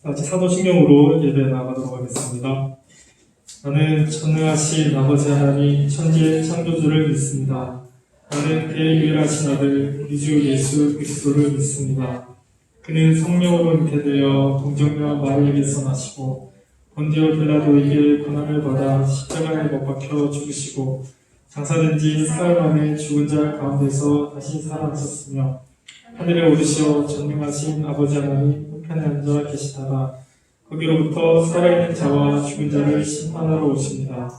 같이 사도신경으로 예배 나가도록 하겠습니다. 나는 전능하신 아버지 하나님 천지의 창조주를 믿습니다. 나는 그의 유일하신 아들 우리 주 예수 그리스도를 믿습니다. 그는 성령으로 잉태되어 동정녀 마리아에게서 나시고 본디오 빌라도에게 고난을 받아 십자가에 못 박혀 죽으시고 장사된 지 사흘 만에 죽은 자 가운데서 다시 살아나셨으며 하늘에 오르시어 전능하신 아버지 하나님 우편에 앉아 계시다가 거기로부터 살아있는 자와 죽은 자를 심판하러 오십니다.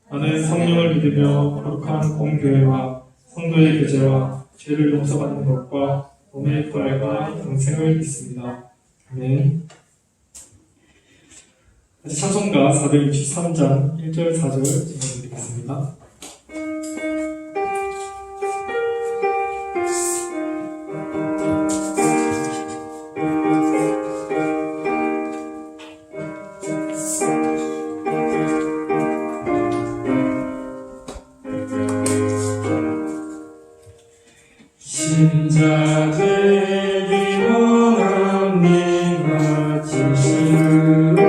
나는 성령을 믿으며 거룩한 공교회와 성도의 교제와 죄를 용서받는 것과 몸의 부활과 영생을 믿습니다. 아멘. 다시 찬송가 463장 1절 4절 읽어드리겠습니다. 신자 되기 원합니다. 진심으로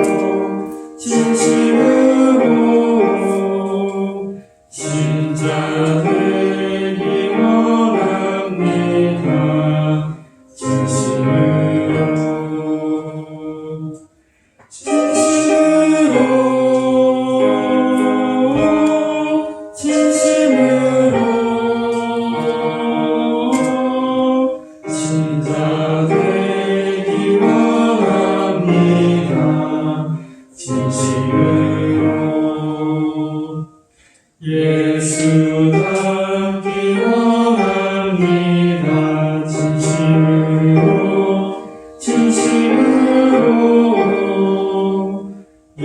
신자 되기 원합니다. 진심으로 신자 되기 원합니다. 진심으로 예수 닮기 원합니다. 진심으로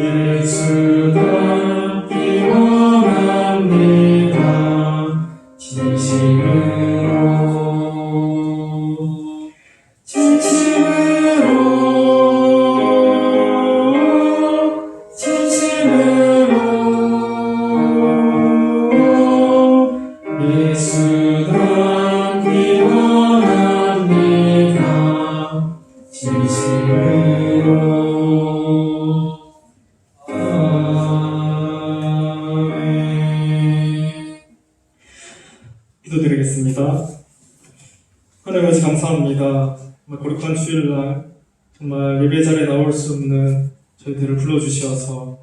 예수 닮기 원합니다. 예수 닮기 원합니다. 진심으로 아멘. 기도드리겠습니다. 하나님 아버지 감사합니다. 정말 거룩한 주일날 정말 예배 자리에 나올 수 없는 저희들을 불러주셔서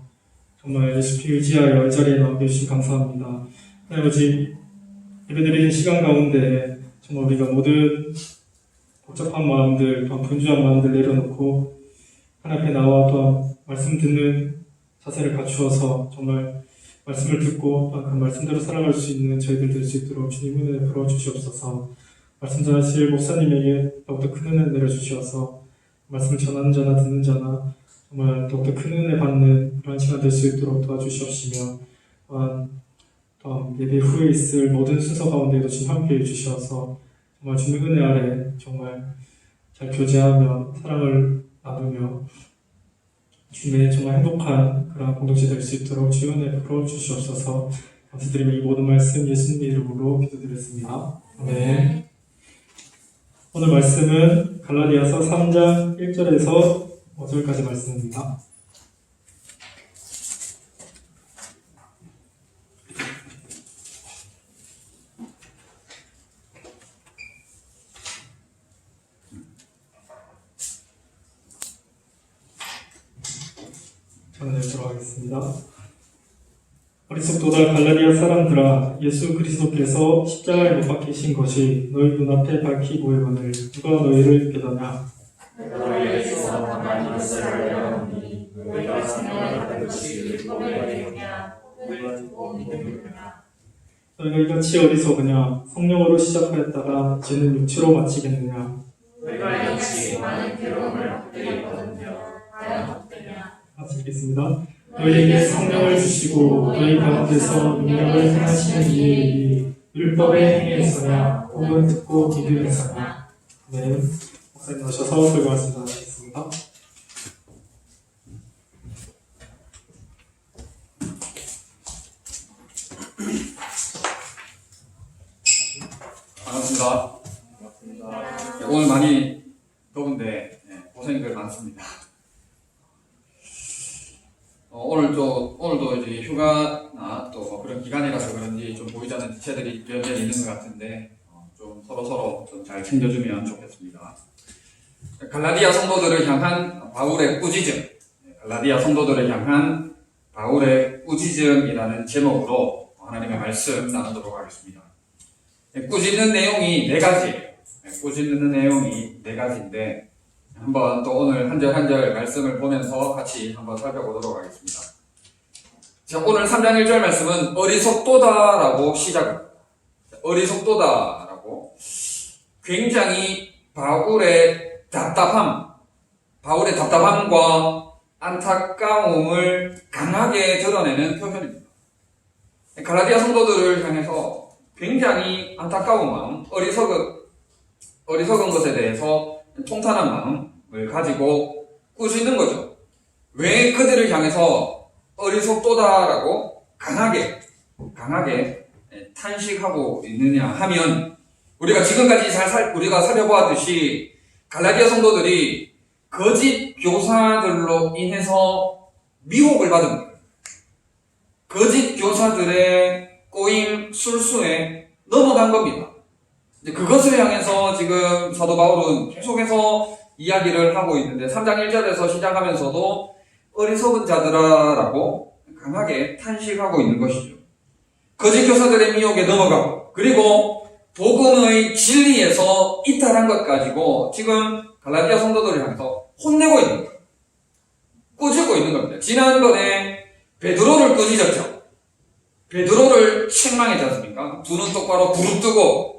정말 예수께 의지하여 이 자리에 나오게 해주시 감사합니다. 하나님 아버지 예배드리는 시간 가운데 정말 우리가 모든 복잡한 마음들, 또한 분주한 마음들 내려놓고 하나님 앞에 나와 또한 말씀 듣는 자세를 갖추어서 정말 말씀을 듣고 또한 그 말씀대로 살아갈 수 있는 저희들 될 수 있도록 주님 은혜 베풀어 주시옵소서. 말씀 전하실 목사님에게 더욱더 큰 은혜 내려주시어서 말씀을 전하는 자나 듣는 자나 정말 더욱더 큰 은혜 받는 그런 시간 될 수 있도록 도와주시옵시며 또한 예배 후에 있을 모든 순서 가운데도 주님 함께 해주셔서 정말 주님 은혜 아래 정말 잘 교제하며 사랑을 나누며 주님의 정말 행복한 그런 공동체 될 수 있도록 주님 은혜 베풀어 주시옵소서. 감사드리며 이 모든 말씀 예수님의 이름으로 기도드렸습니다. 아멘. 오늘 말씀은 갈라디아서 3장 1절에서 5절까지 말씀입니다. 저는 읽도록 하겠습니다. 어리석도다 갈라디아 사람들아, 예수 그리스도께서 십자가에 못 박히신 것이 너희 눈앞에 밝히 보이거늘 누가 너희를 깨닫냐? 너희에게서 가만히 있으려 하니 너희가 성령을 받은 것이 율법의 내용이냐 복음을 듣고 믿음이냐. 너희가 이같이 어리석으냐? 성령으로 시작하였다가 이제는 육체로 마치겠느냐? 너희가 이같이 많은 괴로움을 헛되겠거든요. 과연 헛되냐? 같이 읽겠습니다. 너희에게 성령을 주시고 너희 가운데서 능력을 행하시는 이의 일이 율법의 행위에서냐 혹은 듣고 믿음에서냐. 네, 목사님 나오셔서 설교 말씀 하시겠습니다. 반갑습니다. 오늘 많이 더운데 고생들 많습니다. 오늘도 이제 휴가나 또 그런 기간이라서 그런지 좀 보이지 않는 지체들이 몇 명 있는 것 같은데, 좀 서로 좀 잘 챙겨주면 좋겠습니다. 갈라디아 성도들을 향한 바울의 꾸짖음, 갈라디아 성도들을 향한 바울의 꾸짖음이라는 제목으로 하나님의 말씀 나누도록 하겠습니다. 꾸짖는 내용이 네 가지예요. 꾸짖는 내용이 네 가지인데, 한번 또 오늘 한 절 한 절 말씀을 보면서 같이 한번 살펴보도록 하겠습니다. 자, 오늘 3장 1절 말씀은 어리석도다라고 시작합니다. 어리석도다라고 굉장히 바울의 답답함과 안타까움을 강하게 드러내는 표현입니다. 갈라디아 성도들을 향해서 굉장히 안타까운 마음, 어리석은 것에 대해서 통탄한 마음을 가지고 꾸짖는 거죠. 왜 그들을 향해서 어리석도다라고 강하게 탄식하고 있느냐 하면, 우리가 지금까지 우리가 살펴보았듯이 갈라디아 성도들이 거짓 교사들로 인해서 미혹을 받은 거예요. 거짓 교사들의 꼬임 술수에 넘어간 겁니다. 그것을 향해서 지금 사도 바울은 계속해서 이야기를 하고 있는데, 3장 1절에서 시작하면서도 어리석은 자들아라고 강하게 탄식하고 있는 것이죠. 거짓 교사들의 미혹에 넘어가고, 그리고 복음의 진리에서 이탈한 것 가지고 지금 갈라디아 성도들을 향해서 혼내고 있는 거예요. 꾸짖고 있는 겁니다. 지난번에 베드로를 꾸짖었죠. 베드로를 책망했지 않습니까? 두 눈 똑바로 부릅뜨고,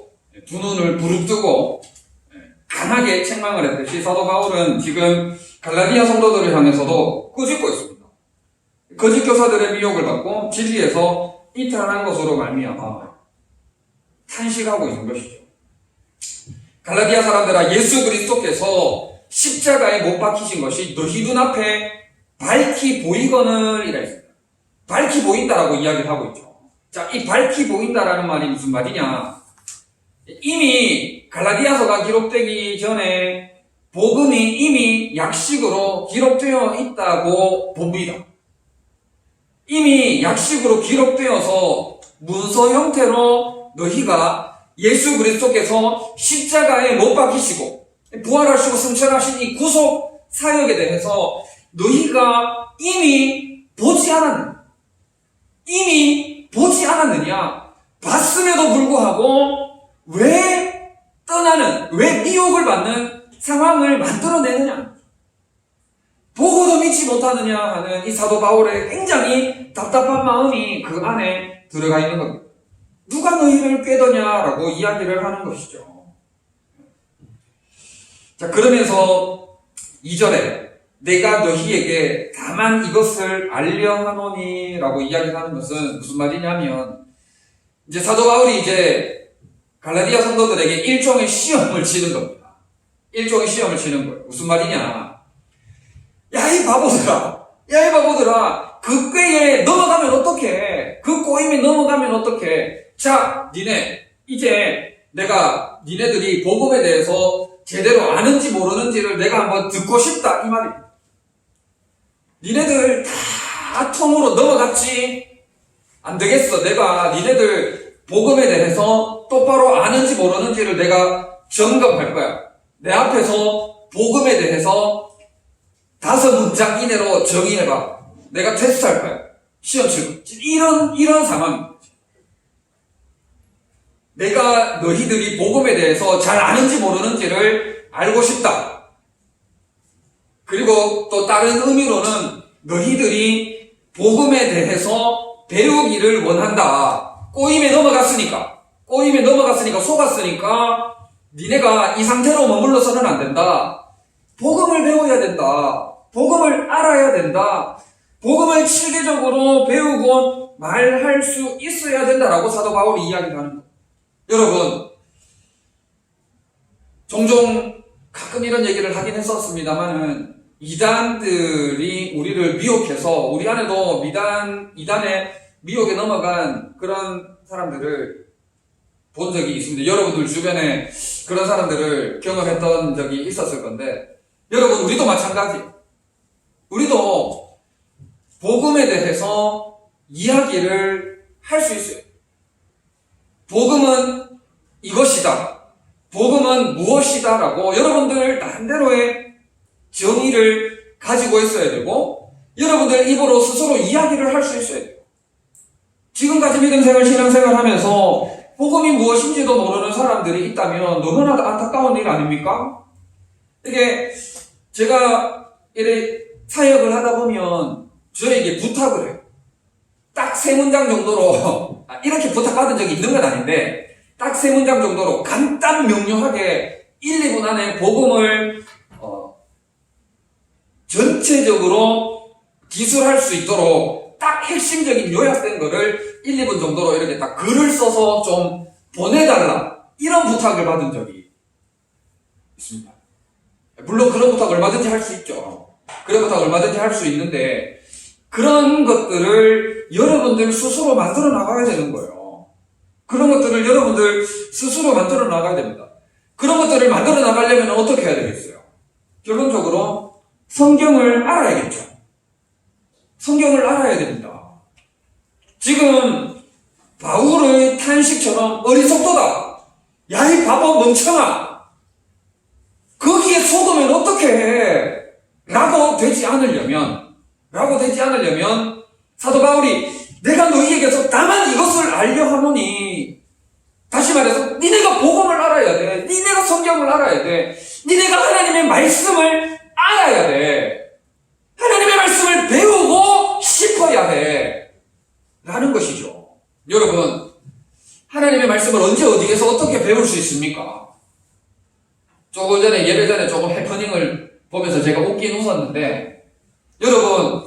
두 눈을 부릅뜨고 강하게 책망을 했듯이 사도 바울은 지금 갈라디아 성도들을 향해서도 꾸짖고 있습니다. 거짓 교사들의 미혹을 받고 진리에서 이탈한 것으로 말미암아 탄식하고 있는 것이죠. 갈라디아 사람들아, 예수 그리스도께서 십자가에 못 박히신 것이 너희 눈앞에 밝히 보이거늘이라 했습니다. 밝히 보인다라고 이야기를 하고 있죠. 자, 이 밝히 보인다라는 말이 무슨 말이냐? 이미 갈라디아서가 기록되기 전에 복음이 이미 약식으로 기록되어 있다고 봅니다. 이미 약식으로 기록되어서 문서 형태로 너희가 예수 그리스도께서 십자가에 못 박히시고 부활하시고 승천하신 이 구속 사역에 대해서 너희가 이미 보지 않았느냐? 봤음에도 불구하고 왜 왜 미혹을 받는 상황을 만들어내느냐? 보고도 믿지 못하느냐 하는 이 사도 바울의 굉장히 답답한 마음이 그 안에 들어가 있는 겁니다. 누가 너희를 꾀더냐라고 이야기를 하는 것이죠. 자, 그러면서 2절에 내가 너희에게 다만 이것을 알려 하노니라고 이야기하는 것은 무슨 말이냐면, 이제 사도 바울이 이제 갈라디아 성도들에게 일종의 시험을 치는 겁니다. 일종의 시험을 치는 거예요. 무슨 말이냐? 야, 이 바보들아! 그 꾀에 넘어가면 어떡해? 그 꼬임에 넘어가면 어떡해? 자, 이제 내가 니네들이 복음에 대해서 제대로 아는지 모르는지를 내가 한번 듣고 싶다, 이 말입니다. 니네들 다 통으로 넘어갔지? 안 되겠어. 내가 니네들 복음에 대해서 똑바로 아는지 모르는지를 내가 점검할 거야. 내 앞에서 복음에 대해서 5문장 이내로 정의해봐. 내가 테스트할 거야. 시험 치고. 이런 상황. 내가 너희들이 복음에 대해서 잘 아는지 모르는지를 알고 싶다. 그리고 또 다른 의미로는 너희들이 복음에 대해서 배우기를 원한다. 꼬임에 넘어갔으니까 속았으니까 니네가 이 상태로 머물러서는 안 된다. 복음을 배워야 된다. 복음을 알아야 된다. 복음을 체계적으로 배우고 말할 수 있어야 된다라고 사도 바울이 이야기를 하는 거예요. 여러분, 종종 가끔 이런 얘기를 하긴 했었습니다만은, 이단들이 우리를 미혹해서 우리 안에도 이단의 미혹에 넘어간 그런 사람들을 본 적이 있습니다. 여러분들 주변에 그런 사람들을 경험했던 적이 있었을 건데, 여러분, 우리도 마찬가지. 우리도 복음에 대해서 이야기를 할 수 있어요. 복음은 이것이다. 복음은 무엇이다. 라고 여러분들 나름대로의 정의를 가지고 있어야 되고, 여러분들 입으로 스스로 이야기를 할 수 있어야 돼요. 지금까지 믿음생활, 신앙생활 하면서 복음이 무엇인지도 모르는 사람들이 있다면 너무나 안타까운 일 아닙니까? 이게 제가 이렇게 사역을 하다 보면 저에게 부탁을 해요. 딱 3문장 정도로, 이렇게 부탁받은 적이 있는 건 아닌데, 딱 3문장 정도로 간단 명료하게 1, 2분 안에 복음을 전체적으로 기술할 수 있도록 딱 핵심적인 요약된 거를 1, 2분 정도로 이렇게 딱 글을 써서 좀 보내달라. 이런 부탁을 받은 적이 있습니다. 물론 그런 부탁 얼마든지 할 수 있죠. 그런 부탁 얼마든지 할 수 있는데, 그런 것들을 여러분들 스스로 만들어 나가야 되는 거예요. 그런 것들을 여러분들 스스로 만들어 나가야 됩니다. 그런 것들을 만들어 나가려면 어떻게 해야 되겠어요? 결론적으로 성경을 알아야겠죠. 성경을 알아야 됩니다. 지금 바울의 탄식처럼 어리석도다. 야, 이 바보 멍청아. 거기에 속으면 어떻게 해? 라고 되지 않으려면 사도 바울이 내가 너희에게서 다만 이것을 알려 하노니, 다시 말해서 니네가 복음을 알아야 돼. 니네가 성경을 알아야 돼. 니네가 하나님의 말씀을 알아야 돼. 하나님의 말씀을 배우고 싶어야 해. 라는 것이죠. 여러분, 하나님의 말씀을 언제 어디에서 어떻게 배울 수 있습니까? 조금 전에 예배 전에 조금 해프닝을 보면서 제가 웃긴 웃었는데, 여러분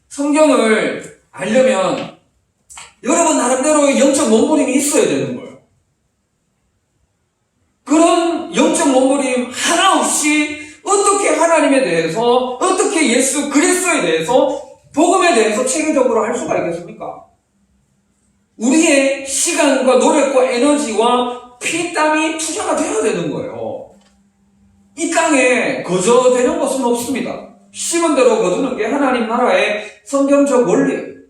성경을 알려면 여러분 나름대로의 영적 몸부림이 있어야 되는 거예요. 그런 영적 몸부림 하나 없이 어떻게 하나님에 대해서, 어떻게 예수 그리스도에 대해서, 복음에 대해서 체계적으로 할 수가 있겠습니까? 우리의 시간과 노력과 에너지와 피땀이 투자가 되어야 되는 거예요. 이 땅에 거저되는 것은 없습니다. 심은 대로 거두는 게 하나님 나라의 성경적 원리예요.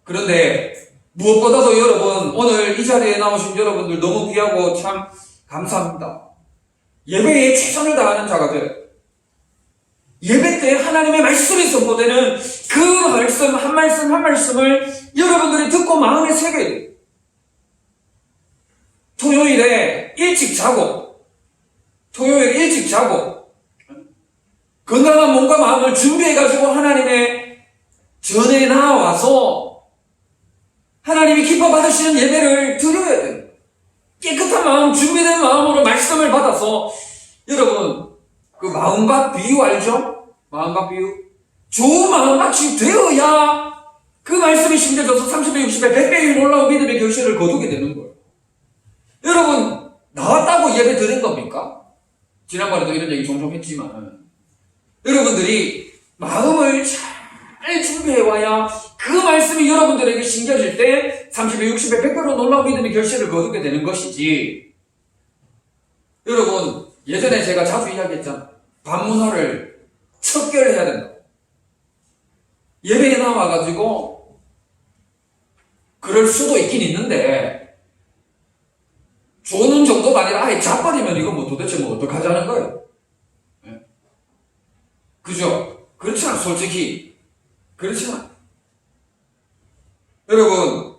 그런데 무엇보다도 여러분, 오늘 이 자리에 나오신 여러분들 너무 귀하고 참 감사합니다. 예배에 최선을 다하는 자가 돼요. 예배 때 하나님의 말씀이 선포되는 그 말씀 한 말씀 한 말씀을 여러분들이 듣고 마음에 새겨야 돼요. 토요일에 일찍 자고 건강한 몸과 마음을 준비해가지고 하나님의 전에 나와서 하나님이 기뻐 받으시는 예배를 드려야 돼요. 깨끗한 마음, 준비된 마음으로 말씀을 받아서, 여러분 그 마음밭 비유 알죠? 마음밭 비유. 좋은 마음밭이 되어야 그 말씀이 심겨져서 30배, 60배, 100배에 올라온 믿음의 결실을 거두게 되는 거예요. 여러분 나왔다고 예배 드린 겁니까? 지난번에도 이런 얘기 종종 했지만, 여러분들이 마음을 잘 준비해와야 그 말씀이 여러분들에게 심겨질 때 30배, 60배, 100배로 놀라운 믿음의 결실을 거두게 되는 것이지. 여러분 예전에 제가 자주 이야기했잖아요. 반문화를 척결해야 된다. 예배에 나와가지고 그럴 수도 있긴 있는데, 조는 정도가 아니라 아예 자버리면 이건 뭐 도대체 뭐 어떡하자는 거예요? 네? 그죠? 그렇지 않아, 솔직히. 그렇지 않아. 여러분,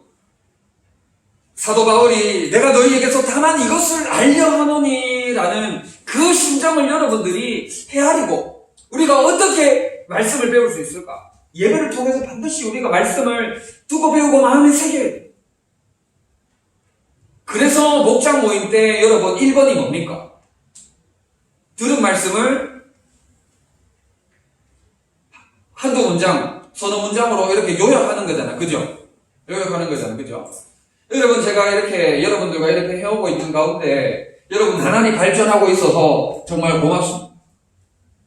사도 바울이 내가 너희에게서 다만 이것을 알려 하노니 라는 그 심정을 여러분들이 헤아리고, 우리가 어떻게 말씀을 배울 수 있을까? 예배를 통해서 반드시 우리가 말씀을 두고 배우고 마음에 새겨야 돼. 그래서 목장 모임 때 여러분 1번이 뭡니까? 들은 말씀을 한두 문장, 서너 문장으로 이렇게 요약하는 거잖아. 그죠? 요약하는 거잖아. 그죠? 여러분 제가 이렇게 여러분들과 이렇게 해오고 있는 가운데 여러분 나날이 발전하고 있어서 정말 고맙습니다.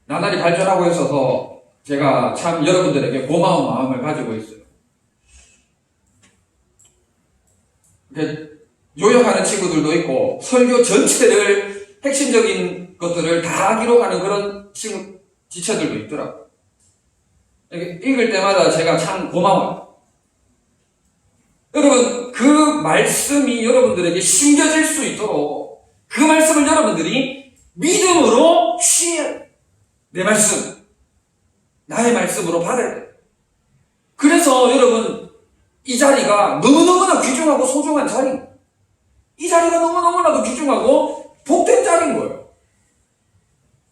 나날이 발전하고 있어서 제가 참 여러분들에게 고마운 마음을 가지고 있어요. 요약하는 친구들도 있고, 설교 전체를 핵심적인 것들을 다 기록하는 그런 지체들도 있더라고요. 읽을 때마다 제가 참 고마워요. 여러분, 그 말씀이 여러분들에게 심겨질 수 있도록 그 말씀을 여러분들이 믿음으로 취해. 내 말씀, 나의 말씀으로 받아야 돼요. 그래서 여러분, 이 자리가 너무너무나 귀중하고 소중한 자리입니다. 이 자리가 너무너무나도 귀중하고 복된 자리인 거예요.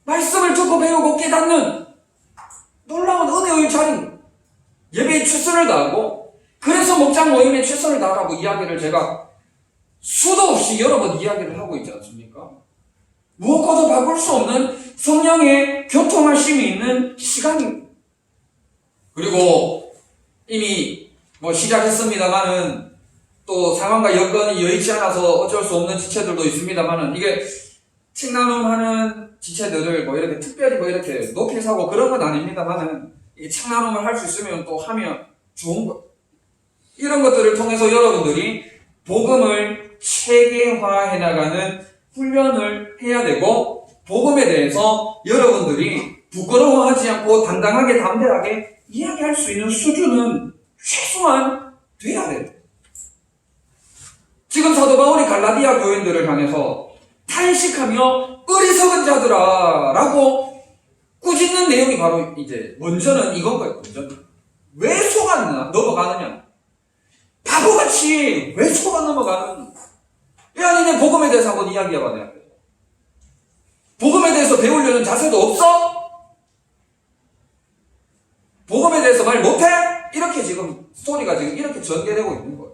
말씀을 듣고 배우고 깨닫는 놀라운 은혜의 자리입니다. 예배에 최선을 다하고, 그래서 목장 모임에 최선을 다하라고 이야기를 제가 수도 없이 여러 번 이야기를 하고 있지 않습니까? 무엇과도 바꿀 수 없는 성령의 교통하심이 있는 시간입니다. 그리고 이미 시작했습니다만은 또 상황과 여건이 여의치 않아서 어쩔 수 없는 지체들도 있습니다만은 이게 책 나눔하는 지체들을 이렇게 특별히 이렇게 높이 사고 그런 건 아닙니다만은 이 책 나눔을 할 수 있으면 또 하면 좋은 거. 이런 것들을 통해서 여러분들이 복음을 체계화해 나가는 훈련을 해야 되고, 복음에 대해서 여러분들이 부끄러워하지 않고 당당하게 담대하게 이야기할 수 있는 수준은 최소한 돼야 돼요. 지금 사도 바울이 갈라디아 교인들을 향해서 탄식하며 어리석은 자들아 라고 꾸짖는 내용이 바로 이제 먼저는 이건 거예요. 먼저는 왜 속아 넘어가느냐, 바보같이 왜 속아 넘어가는, 야 니네 복음에 대해서 한번 이야기해봐. 내가 복음에 대해서 배우려는 자세도 없어? 복음에 대해서 말 못해? 이렇게 지금 스토리가 지금 이렇게 전개되고 있는 거예요.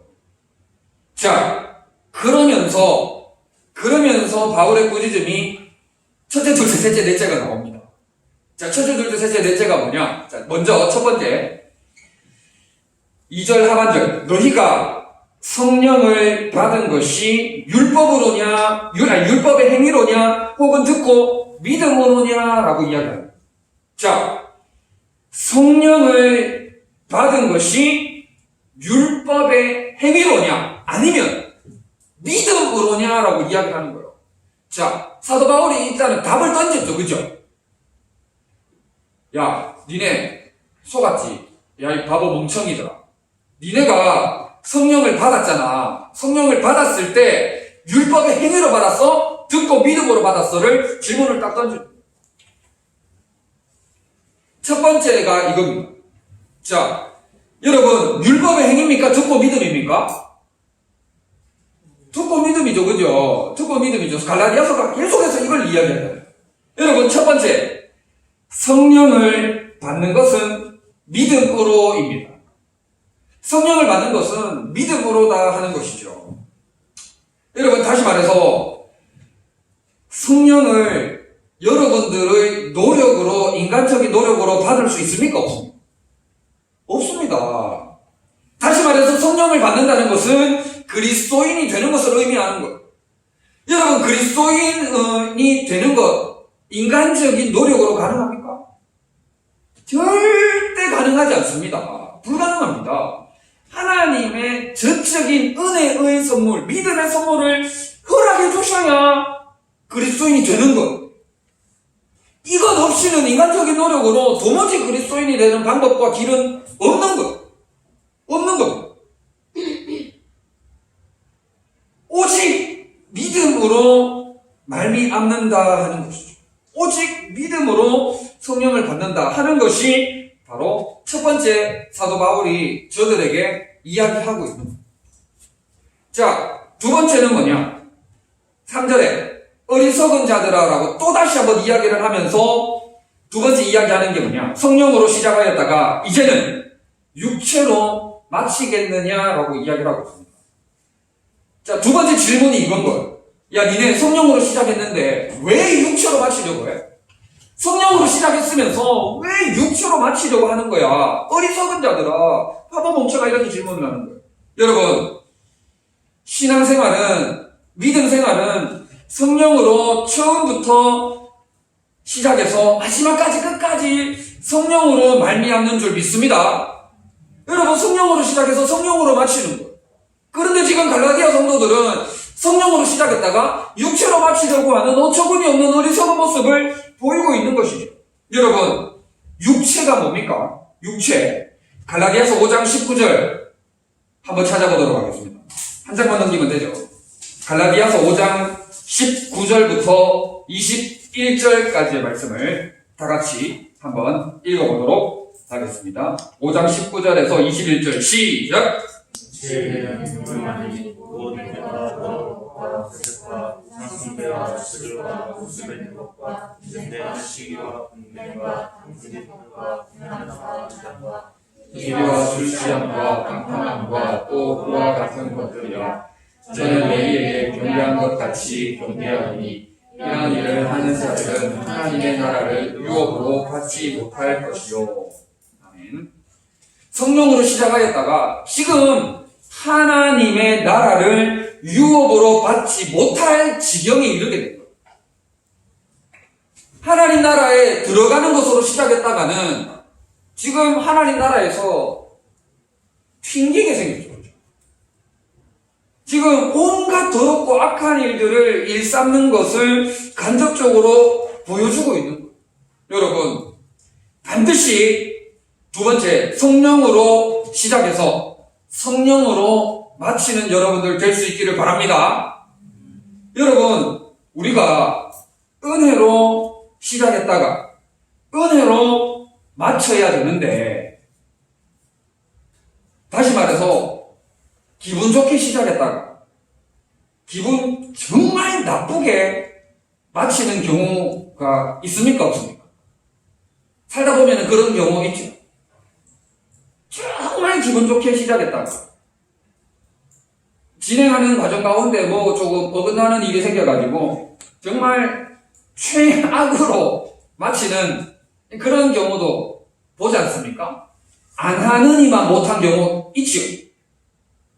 자, 그러면서 바울의 꾸짖음이 첫째, 둘째, 셋째, 넷째가 나옵니다. 자, 첫째, 둘째, 셋째, 넷째가 뭐냐? 자, 먼저 첫 번째 2절 하반절, 너희가 성령을 받은 것이 율법의 행위로냐 혹은 듣고 믿음으로냐라고 이야기합니다. 자, 성령을 받은 것이 율법의 행위로냐 아니면 믿음으로냐라고 이야기하는 거예요. 자, 사도 바울이 일단은 답을 던졌죠. 그죠? 야, 니네 속았지? 야, 이 바보 멍청이들아. 니네가 성령을 받았잖아. 성령을 받았을 때 율법의 행위로 받았어? 듣고 믿음으로 받았어를 질문을 딱 던져. 첫 번째가 이겁니다. 자, 여러분, 율법의 행위입니까? 듣고 믿음입니까? 듣고 믿음이죠. 그죠? 듣고 믿음이죠. 갈라디아서가 계속해서 이걸 이야기해요. 여러분, 첫 번째, 성령을 받는 것은 믿음으로입니다. 성령을 받는 것은 믿음으로다 하는 것이죠. 여러분, 다시 말해서 성령을 여러분들의 노력으로, 인간적인 노력으로 받을 수 있습니까? 없습니까? 없습니다. 다시 말해서 성령을 받는다는 것은 그리스도인이 되는 것을 의미하는 것. 여러분, 그리스도인이 되는 것, 인간적인 노력으로 가능합니까? 절대 가능하지 않습니다. 불가능합니다. 하나님의 전적인 은혜의 선물, 믿음의 선물을 허락해 주셔야 그리스도인이 되는 것. 이것 없이는 인간적인 노력으로 도무지 그리스도인이 되는 방법과 길은 없는 것. 없는 것. 오직 믿음으로 말미암는다 하는 것이죠. 오직 믿음으로 성령을 받는다 하는 것이 바로 첫 번째 사도 바울이 저들에게 이야기하고 있는 것. 자, 두 번째는 뭐냐? 3절에 어리석은 자들아라고 또다시 한번 이야기를 하면서 두 번째 이야기하는 게 뭐냐? 성령으로 시작하였다가 이제는 육체로 마치겠느냐라고 이야기를 하고 있습니다. 자, 두 번째 질문이 이건 거예요. 야, 니네 성령으로 시작했는데 왜 육체로 마치려고 해? 성령으로 시작했으면서 왜 육체로 마치려고 하는 거야? 어리석은 자들아, 바보 멍청아, 이렇게 질문을 하는 거예요. 여러분, 신앙생활은, 믿음생활은 성령으로 처음부터 시작해서 마지막까지 끝까지 성령으로 말미암는 줄 믿습니다. 여러분, 성령으로 시작해서 성령으로 마치는 거예요. 그런데 지금 갈라디아 성도들은 성령으로 시작했다가 육체로 마치려고 하는 어처구니 없는 어리석은 모습을 보이고 있는 것이죠. 여러분, 육체가 뭡니까? 육체. 갈라디아서 5장 19절 한번 찾아보도록 하겠습니다. 한 장만 넘기면 되죠. 갈라디아서 5장 19절부터 21절까지의 말씀을 다 같이 한번 읽어보도록 하겠습니다. 5장 19절에서 21절 시작! 죄는 불만이 모든과 더럽과 거짓과 상승배와 술과 웃음의 것과 인내와 시기와 분쟁과 탐진과 비난과 주장과 이와 술취함과 방탕함과 또 그와 같은 것들이라. 저는 너희에게 경계한 것 같이 경계하노니 이러한 일을 하는 자들은 하나님의 나라를 유업으로 받지 못할 것이요. 아멘. 성령으로 시작하였다가 지금 하나님의 나라를 유업으로 받지 못할 지경에 이르게 된 거예요. 하나님 나라에 들어가는 것으로 시작했다가는 지금 하나님 나라에서 튕기게 생겼죠. 지금 온갖 더럽고 악한 일들을 일삼는 것을 간접적으로 보여주고 있는 거예요. 여러분, 반드시 두 번째, 성령으로 시작해서 성령으로 마치는 여러분들 될 수 있기를 바랍니다. 여러분, 우리가 은혜로 시작했다가 은혜로 마쳐야 되는데, 다시 말해서 기분 좋게 시작했다가 기분 정말 나쁘게 마치는 경우가 있습니까? 없습니까? 살다 보면 그런 경우 있죠. 정말 기분 좋게 시작했다가 진행하는 과정 가운데 뭐 조금 어긋나는 일이 생겨가지고 정말 최악으로 마치는 그런 경우도 보지 않습니까? 안 하느니만 못한 경우 있죠.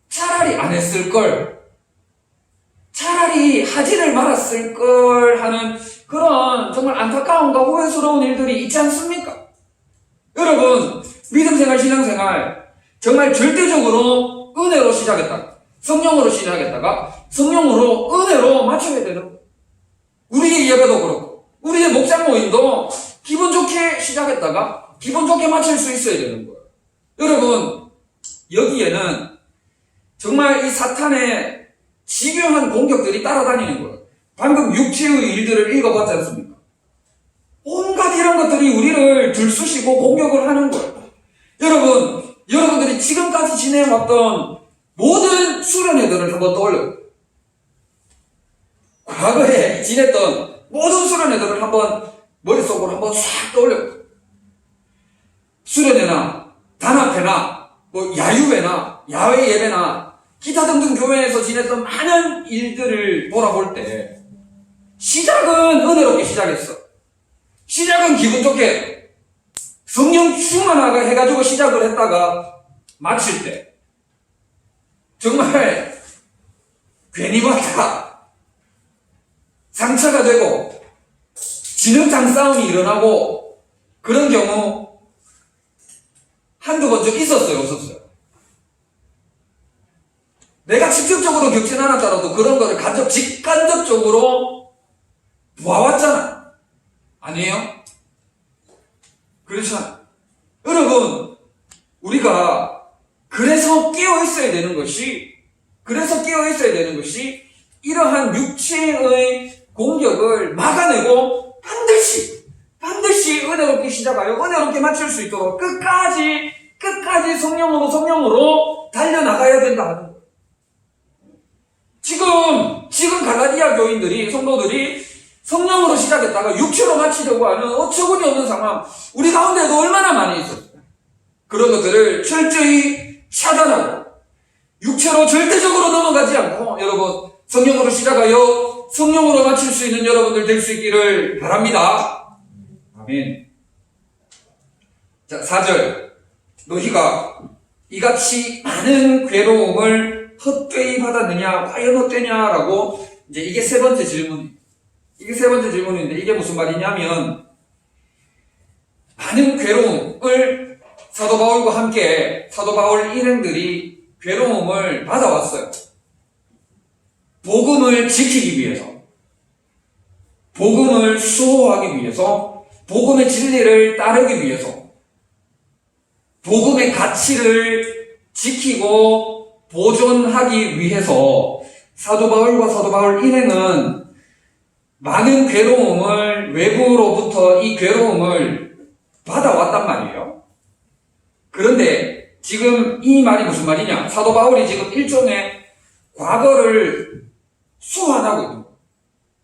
차라리 안 했을 걸, 차라리 하지를 말았을 걸 하는 그런 정말 안타까움과 후회스러운 일들이 있지 않습니까? 여러분, 믿음생활, 신앙생활 정말 절대적으로 은혜로 시작했다가 성령으로 시작했다가 성령으로 은혜로 맞춰야 되는 거예요. 우리의 예배도 그렇고 우리의 목장 모임도 기분 좋게 시작했다가 기분 좋게 마칠 수 있어야 되는 거예요. 여러분, 여기에는 정말 이 사탄의 집요한 공격들이 따라다니는 거예요. 방금 육체의 일들을 읽어봤지 않습니까? 온갖 이런 것들이 우리를 들쑤시고 공격을 하는 거예요. 여러분, 여러분들이 지금까지 지내왔던 모든 수련회들을 한번 떠올려요. 과거에 지냈던 모든 수련회들을 한번 머릿속으로 한번 싹 떠올려요. 수련회나 단합회나 뭐 야유회나 야외 예배나 기타 등등 교회에서 지냈던 많은 일들을 돌아볼 때 시작은 은혜롭게 시작했어. 시작은 기분 좋게 성령 충만하게 해가지고 시작을 했다가 마칠 때 정말 괜히 왔다 상처가 되고 진흙탕 싸움이 일어나고 그런 경우 한두 번 좀 있었어요, 없었어요? 내가 직접적으로 겪진 않았더라도 그런 거를 직간접적으로 보아왔잖아. 아니에요? 그렇잖아. 여러분, 우리가 그래서 깨어있어야 되는 것이 이러한 육체의 공격을 막아내고 반드시 은혜롭게 시작하여 은혜롭게 마칠 수 있도록 끝까지 성령으로 달려나가야 된다 하는 거예요. 지금 갈라디아 교인들이, 성도들이 성령으로 시작했다가 육체로 마치려고 하는 어처구니 없는 상황, 우리 가운데도 얼마나 많이 있었어요. 그런 것들을 철저히 차단하고 육체로 절대적으로 넘어가지 않고 여러분 성령으로 시작하여 성령으로 마칠 수 있는 여러분들 될 수 있기를 바랍니다. 아멘. 자, 4절. 너희가 이같이 많은 괴로움을 헛되이 받았느냐? 과연 헛되냐라고 이제 이게 세 번째 질문인데 이게 무슨 말이냐면 많은 괴로움을 사도 바울과 함께 사도 바울 일행들이 괴로움을 받아왔어요. 복음을 지키기 위해서, 복음을 수호하기 위해서, 복음의 진리를 따르기 위해서. 복음의 가치를 지키고 보존하기 위해서 사도 바울과 사도 바울 일행은 많은 괴로움을, 외부로부터 이 괴로움을 받아왔단 말이에요. 그런데 지금 이 말이 무슨 말이냐? 사도 바울이 지금 일종의 과거를 소환하고 있는 거예요.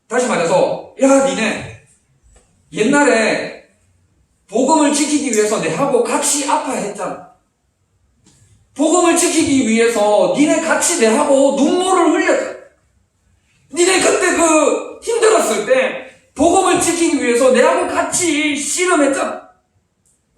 다시 말해서, 야, 니네 옛날에 복음을 지키기 위해서 내하고 같이 아파했잖아. 복음을 지키기 위해서 니네 같이 내하고 눈물을 흘렸잖아. 니네 그때 힘들었을 때 복음을 지키기 위해서 내하고 같이 씨름했잖아.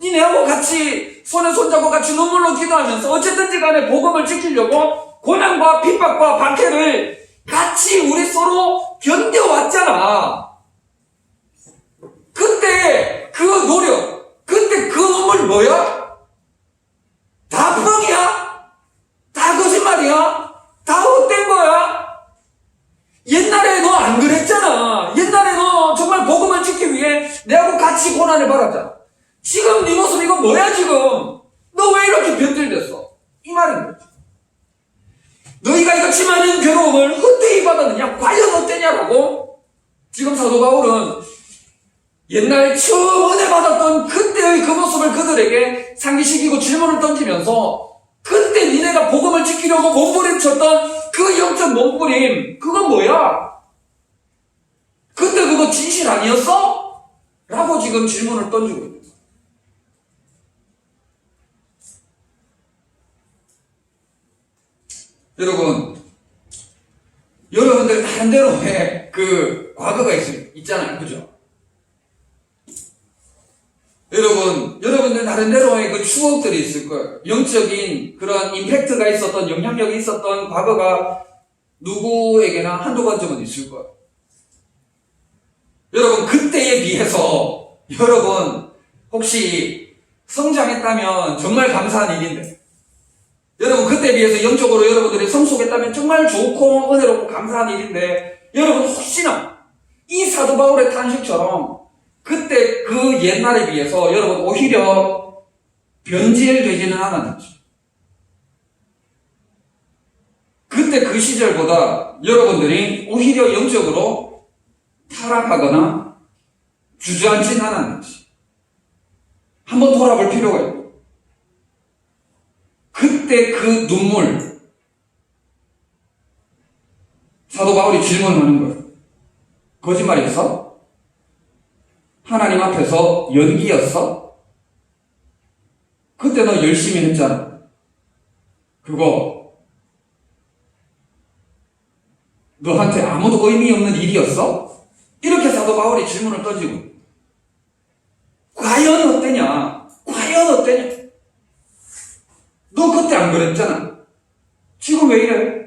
니네하고 같이 손에 손잡고 같이 눈물로 기도하면서 어쨌든지 간에 복음을 지키려고 고난과 핍박과 박해를 같이 우리 서로 견뎌왔잖아. 그때 그 노력, 그때 그 눈물 뭐야? 다 뻥이야? 다 거짓말이야? 다 헛된 거야? 옛날에 너 안 그랬잖아. 옛날에 너 정말 복음을 지키기 위해 내하고 같이 고난을 받았잖아. 지금 네 모습 이거 뭐야 지금? 너 왜 이렇게 변질됐어? 이 말인 거지. 너희가 이같이 많은 괴로움을 헛되이 받았느냐? 과연 어땠냐라고? 지금 사도 바울은 옛날 처음 은혜 받았던 그때의 그 모습을 그들에게 상기시키고 질문을 던지면서 그때 니네가 복음을 지키려고 몸부림쳤던 그 영적 몸부림 그건 뭐야? 그때 그거 진실 아니었어? 라고 지금 질문을 던지고 있는 거예요. 여러분들 나름대로의 그 과거가 있잖아요. 그죠? 여러분들 나름대로의 그 추억들이 있을 거예요. 영적인 그런 임팩트가 있었던, 영향력이 있었던 과거가 누구에게나 한두 번쯤은 있을 거예요. 여러분, 그때에 비해서 여러분 혹시 성장했다면 정말 감사한 일인데, 여러분 그때에 비해서 영적으로 여러분들이 성숙했다면 정말 좋고 은혜롭고 감사한 일인데, 여러분 혹시나 이 사도 바울의 탄식처럼 그때 그 옛날에 비해서 여러분 오히려 변질되지는 않았는지, 그때 그 시절보다 여러분들이 오히려 영적으로 타락하거나 주저앉진 않았는지 한번 돌아볼 필요가 있고, 그때 그 눈물, 사도 바울이 질문하는 거예요. 거짓말이었어? 하나님 앞에서 연기였어? 그때 너 열심히 했잖아. 그거 너한테 아무도 의미 없는 일이었어? 이렇게 사도 바울이 질문을 던지고, 과연 어때냐? 과연 어때냐? 너 그때 안 그랬잖아. 지금 왜 이래?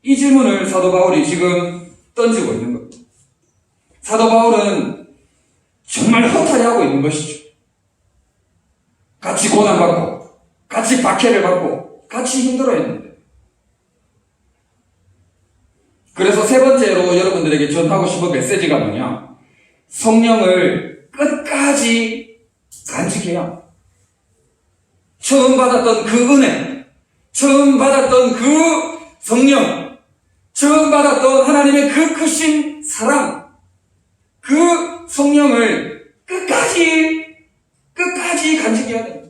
이 질문을 사도 바울이 지금 던지고 있는 거예요. 사도 바울은 정말 허탈해 하고 있는 것이죠. 같이 고난받고, 같이 박해를 받고, 같이 힘들어했는데. 그래서 세 번째로 여러분들에게 전하고 싶은 메시지가 뭐냐? 성령을 끝까지 간직해야. 처음 받았던 그 은혜, 처음 받았던 그 성령, 처음 받았던 하나님의 그 크신 사랑, 그 성령을 끝까지 간직해야 됩니다.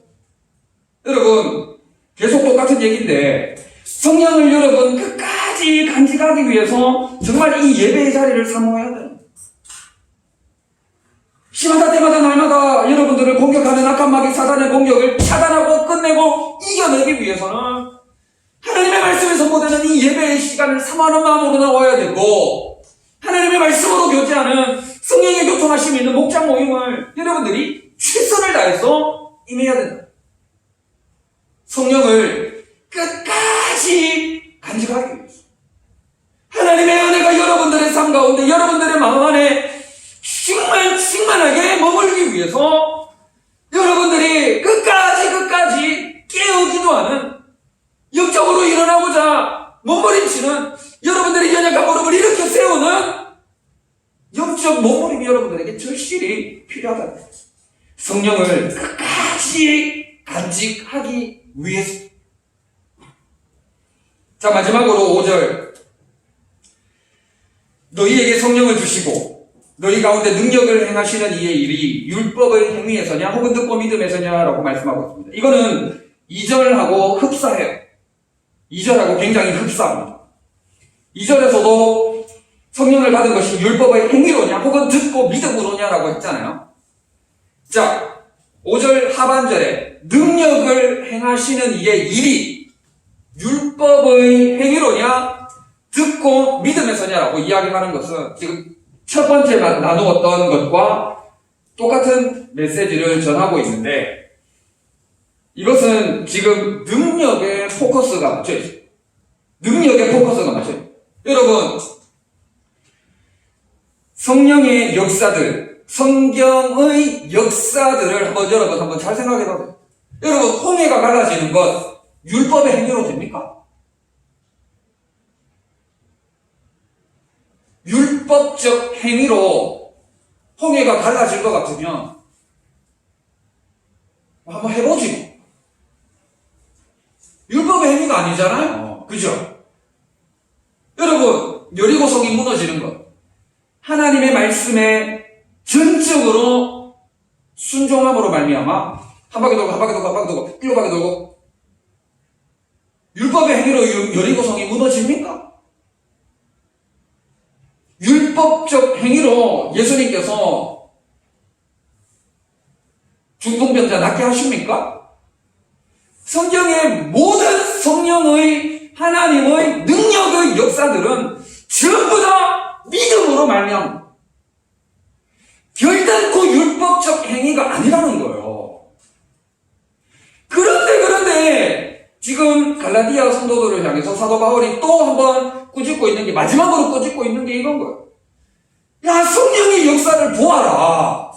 여러분, 계속 똑같은 얘기인데, 성령을 여러분 끝까지 간직하기 위해서 정말 이 예배의 자리를 사모해야 돼요. 시마다 때마다 날마다 여러분들을 공격하는 악한 마귀 사단의 공격을 차단하고 끝내고 이겨내기 위해서는 하나님의 말씀에 선포되는 이 예배의 시간을 사모하는 마음으로 나와야 되고, 하나님의 말씀으로 교제하는 성령의 교통하심이 있는 목장 모임을 여러분들이 최선을 다해서 임해야 된다. 성령을 끝까지 간직하기 위해서, 하나님의 은혜가 여러분들의 삶 가운데, 여러분들의 마음 안에 충만하게 머물기 위해서 여러분들이 끝까지 깨어 기도하는, 영적으로 일어나고자 몸부림치는, 여러분들의 연약한 무릎을 일으켜 세우는 영적 몸부림이 여러분들에게 절실히 필요하다. 성령을 끝까지 간직하기 위해서. 자, 마지막으로 5절. 너희에게 성령을 주시고 너희 가운데 능력을 행하시는 이의 일이 율법의 행위에서냐 혹은 듣고 믿음에서냐라고 말씀하고 있습니다. 이거는 2절하고 흡사해요. 2절하고 굉장히 흡사합니다. 2절에서도 성령을 받은 것이 율법의 행위로냐 혹은 듣고 믿음으로냐라고 했잖아요. 자, 5절 하반절에 능력을 행하시는 이의 일이 율법의 행위로냐 듣고 믿음에서냐라고 이야기하는 것은 지금 첫 번째 나누었던 것과 똑같은 메시지를 전하고 있는데, 이것은 지금 능력의 포커스가 맞춰 있어요. 능력의 포커스가 맞춰 있어요. 여러분, 성령의 역사들, 성경의 역사들을 여러분 한번 잘 생각해 보세요. 여러분, 홍해가 갈라지는 것 율법의 행위로 됩니까? 율법적 행위로 홍해가 갈라질 것 같으면 한번 해보지. 율법의 행위가 아니잖아요. 그죠? 여러분, 여리고성이 무너지는 것, 하나님의 말씀에 전적으로 순종함으로 말미암아 한 바퀴 돌고 한 바퀴 돌고 한 바퀴 돌고 7바퀴 돌고 율법의 행위로 여리고성이 무너집니까? 율법적 행위로 예수님께서 중풍병자 낫게 하십니까? 성경의 모든 성령의 하나님의 능력의 역사들은 전부 다 믿음으로 말미암아 결단코 율법적 행위가 아니라는 거예요. 그런데 지금 갈라디아 성도들을 향해서 사도 바울이 또 한번 꾸짖고 있는 게, 마지막으로 꾸짖고 있는 게 이건 거예요. 야, 성령의 역사를 보아라.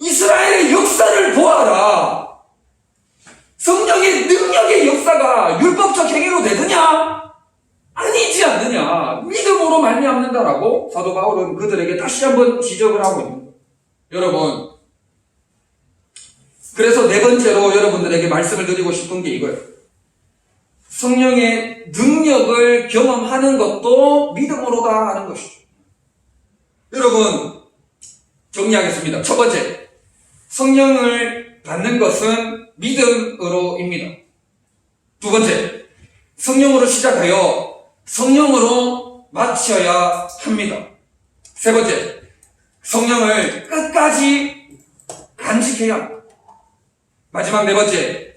이스라엘의 역사를 보아라. 성령의 능력의 역사가 율법적 행위로 되느냐? 아니지 않느냐? 믿음으로 말미암는다라고 사도 바울은 그들에게 다시 한번 지적을 하고 있는 거예요. 여러분, 그래서 네 번째로 여러분들에게 말씀을 드리고 싶은 게 이거예요. 성령의 능력을 경험하는 것도 믿음으로다 하는 것이죠. 여러분, 정리하겠습니다. 첫 번째, 성령을 받는 것은 믿음으로입니다. 두 번째, 성령으로 시작하여 성령으로 마쳐야 합니다. 세 번째, 성령을 끝까지 간직해야 합니다. 마지막 네 번째,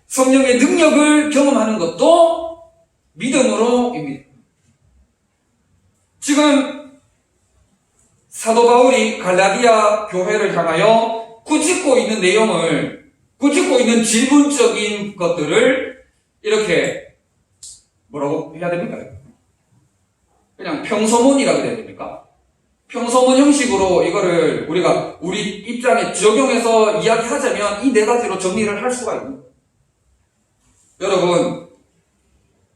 성령의 능력을 경험하는 것도 믿음으로입니다. 지금 사도 바울이 갈라디아 교회를 향하여 꾸짖고 있는 내용을, 꾸짖고 있는 질문적인 것들을 이렇게 뭐라고 해야 됩니까? 그냥 평서문이라고 해야 됩니까? 평서문 형식으로 이거를 우리가 우리 입장에 적용해서 이야기하자면 이 네 가지로 정리를 할 수가 있는 거예요. 여러분,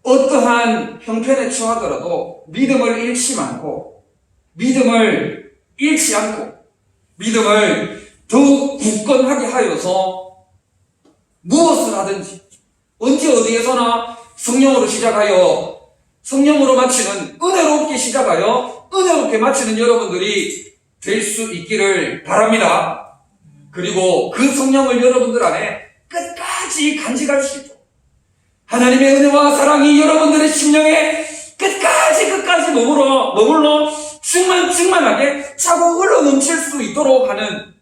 어떠한 형편에 처하더라도 믿음을 잃지 않고, 믿음을 잃지 않고, 믿음을 더욱 굳건하게 하여서 무엇을 하든지 언제 어디에서나 성령으로 시작하여 성령으로 마치는, 은혜롭게 시작하여 은혜롭게 마치는 여러분들이 될 수 있기를 바랍니다. 그리고 그 성령을 여러분들 안에 끝까지 간직할 수 있도록 하나님의 은혜와 사랑이 여러분들의 심령에 끝까지 머물러 충만하게 차고 흘러 넘칠 수 있도록 하는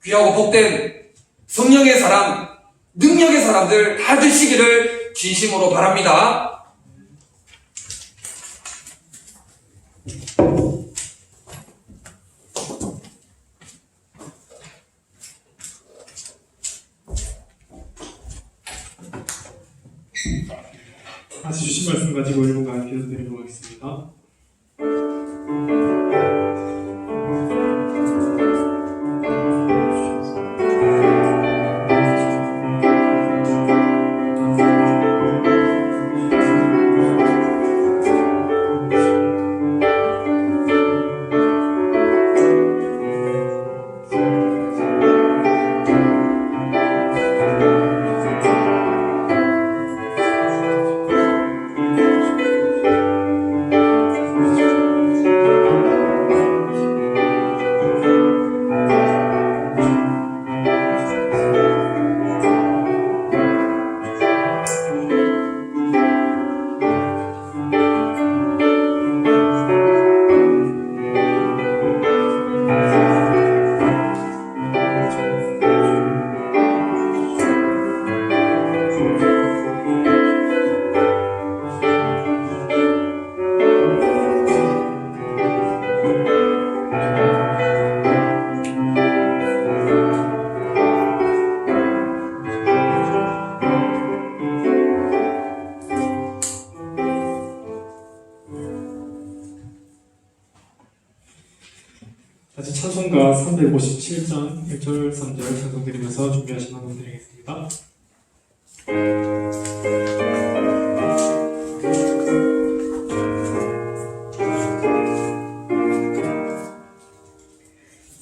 귀하고 복된 성령의 사람, 능력의 사람들 다 되시기를 진심으로 바랍니다. 다시 주신 말씀 가지고 1분간 기도드리도록 하겠습니다. 357장 1절 3절 찬송드리면서 준비하시면 드리겠습니다.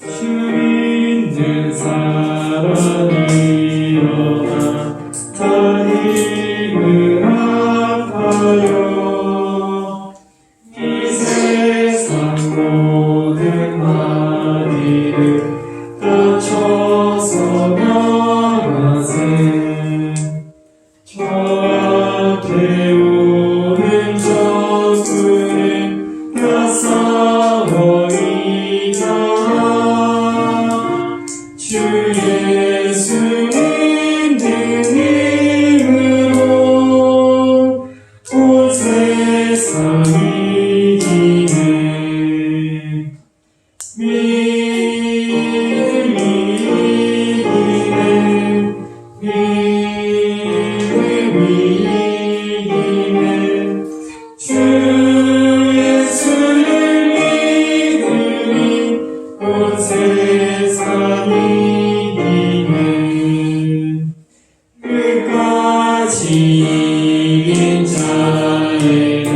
힘있는 사람이 일어나 다 힘을 합하여 이 세상 모든 마디를 다쳐서 명하세 저 앞에 오는 적군은 다 싸워 이겨라 주 예수 믿는 힘으로 온 세상 이기네 믿음이 이기네 믿음이 이기네 주 예수를 믿으니 온 세상 이기네 끝까지 이긴 자에게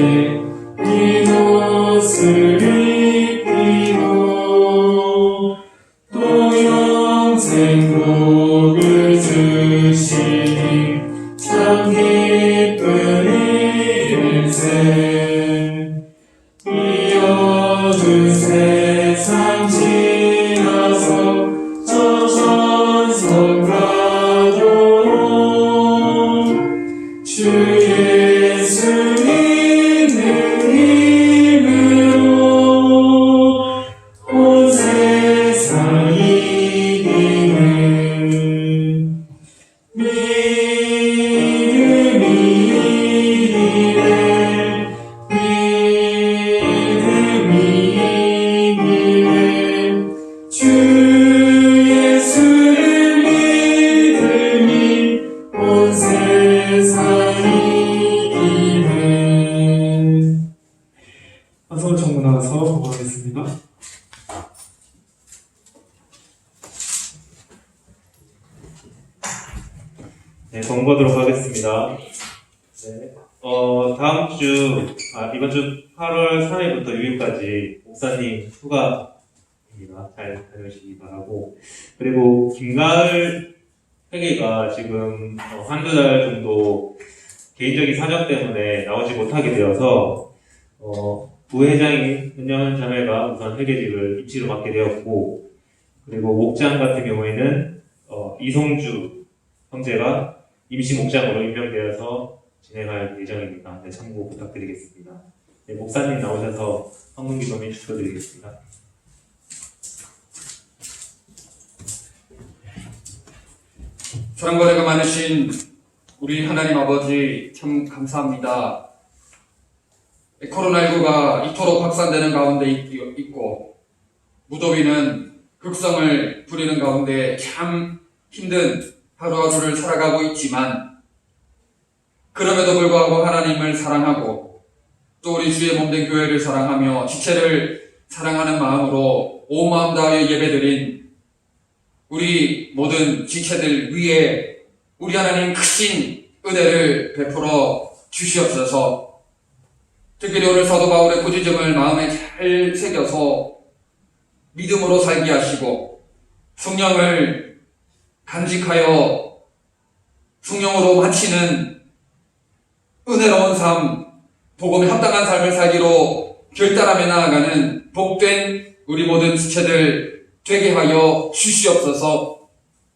이 옷을 입히고 또 영생 복을 주시니 참 기쁜 일세 이 어두운 세상 지나서 저 전성가도록 주 예수 믿는 힘으로 온 세상 이기네 믿음이 이기네 믿음이 이기네 주 예수를 믿으니 온 세상 이기네 한솔 청구 나와서 보고하겠습니다. 네, 권고하도록 하겠습니다. 네. 이번 주 8월 3일부터 6일까지 목사님 휴가입니다. 잘 다녀오시기 바라고. 그리고 김가을 회계가 지금 한두 달 정도 개인적인 사정 때문에 나오지 못하게 되어서, 부회장인 은영은 자매가 우선 회계직을 임시로 맡게 되었고, 그리고 목장 같은 경우에는, 이성주 형제가 임시 목장으로 임명되어서 진행할 예정입니다. 네, 참고 부탁드리겠습니다. 네, 목사님 나오셔서 헌금기도민 축도드리겠습니다. 사랑과대가 많으신 우리 하나님 아버지 참 감사합니다. 코로나19가 이토록 확산되는 가운데 있고 무더위는 극성을 부리는 가운데 참 힘든 하루하루를 살아가고 있지만 그럼에도 불구하고 하나님을 사랑하고 또 우리 주의 몸된 교회를 사랑하며 지체를 사랑하는 마음으로 온 마음 다하여 예배드린 우리 모든 지체들 위에 우리 하나님 크신 은혜를 베풀어 주시옵소서. 특별히 오늘 사도 바울의 꾸짖음을 마음에 잘 새겨서 믿음으로 살게 하시고 성령을 간직하여 성령으로 마치는 은혜로운 삶, 복음에 합당한 삶을 살기로 결단하며 나아가는 복된 우리 모든 지체들 되게 하여 주시옵소서.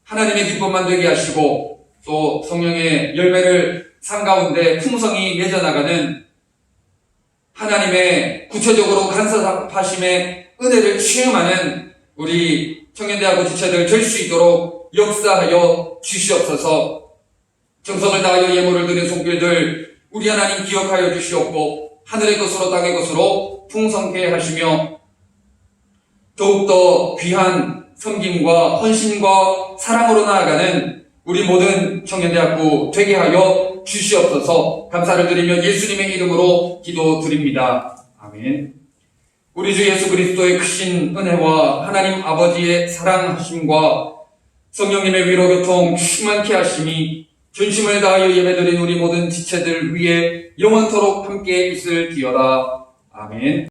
하나님의 기쁨만 되게 하시고 또 성령의 열매를 삶 가운데 풍성히 맺어나가는 하나님의 구체적으로 간섭하심의 은혜를 체험하는 우리 청년대학교 지체들 될 수 있도록 역사하여 주시옵소서. 정성을 다하여 예물을 드린 손길들 우리 하나님 기억하여 주시옵고 하늘의 것으로 땅의 것으로 풍성케 하시며 더욱더 귀한 섬김과 헌신과 사랑으로 나아가는 우리 모든 청년대학교 되게 하여 주시옵소서. 감사를 드리며 예수님의 이름으로 기도드립니다. 아멘. 우리 주 예수 그리스도의 크신 은혜와 하나님 아버지의 사랑하심과 성령님의 위로 교통 충만케 하심이 전심을 다하여 예배드린 우리 모든 지체들 위에 영원토록 함께 있을지어다. 아멘.